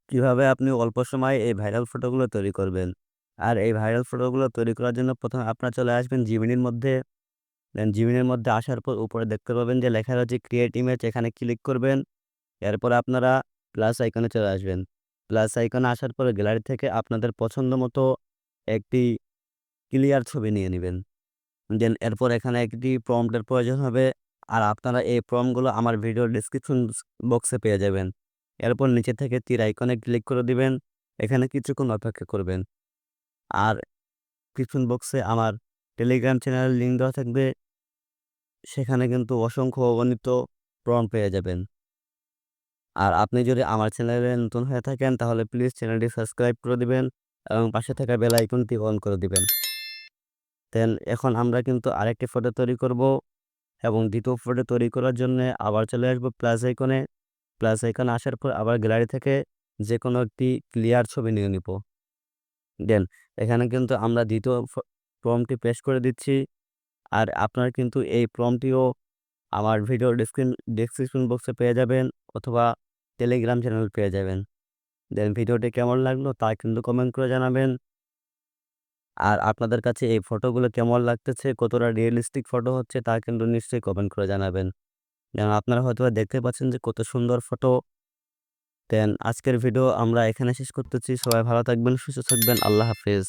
কিভাবে আপনি অল্প সময়ে এই ভাইরাল ফটোগুলো তৈরি করবেন। আর এই ভাইরাল ফটোগুলো তৈরি করার জন্য ১ম এ আপনারা চলে আসবেন জিমিনির মধ্যে। দেন জিমিনির মধ্যে আসার পর উপরে দেখতে পাবেন যে লেখা রয়েছে ক্রিয়েট ইমেজ, এখানে ক্লিক করবেন। এরপর আপনারা প্লাস আইকনে চলে আসবেন। প্লাস আইকনে আসার পরে গ্যালারি থেকে আপনাদের পছন্দ মতো একটি ক্লিয়ার ছবি নিয়ে নিবেন। দেন এরপর এখানে একটি প্রম্পটের প্রয়োজন হবে। আর আপনারা এই প্রম্পটগুলো আমার ভিডিও ডেসক্রিপশন বক্সে পেয়ে যাবেন। এরপর নিচে থেকে তীর আইকনে ক্লিক করে দিবেন। এখানে কিছুক্ষণ অপেক্ষা করবেন। আর ডিসক্রিপশন বক্সে আমার টেলিগ্রাম চ্যানেলের লিঙ্ক দেওয়া থাকবে। সেখানে কিন্তু অসংখ্য অগণিত প্রম্পট পেয়ে যাবেন। আর আপনি যদি আমার চ্যানেলে নতুন হয়ে থাকেন তাহলে প্লিজ চ্যানেলটি সাবস্ক্রাইব করে দিবেন এবং পাশে থাকা বেল আইকনটি অন করে দিবেন। দেন এখন আমরা কিন্তু আরেকটি ফটো তৈরি করব এবং দ্বিতীয় ফটো তৈরি করার জন্যে আবার চলে আসবো প্লাস আইকনে। প্লাস আইকনে আসার পর আবার গ্যালারি থেকে যেকোনো একটি ক্লিয়ার ছবি নিয়ে নিব। দেন এখানে কিন্তু আমরা দ্বিতীয় প্রম্পটটি পেস্ট করে দিচ্ছি। আর আপনারা কিন্তু এই প্রম্পটটিও আমার ভিডিওর ডেসক্রিপশন বক্সে পেয়ে যাবেন অথবা টেলিগ্রাম চ্যানেল পেয়ে যাবেন। দেন ভিডিওটি কেমন লাগলো তা কিন্তু কমেন্ট করে জানাবেন। আর আপনাদের কাছে এই ফটোগুলো কেমন লাগতেছে, কতটা রিয়েলিস্টিক ফটো হচ্ছে তা কিন্তু নিশ্চয়ই কমেন্ট করে জানাবেন। যেন আপনারা হয়তোবা দেখতে পাচ্ছেন যে কত সুন্দর ফটো। দেন আজকের ভিডিও আমরা এখানে শেষ করতেছি। সবাই ভালো থাকবেন, সুস্থ থাকবেন। আল্লাহ হাফেজ।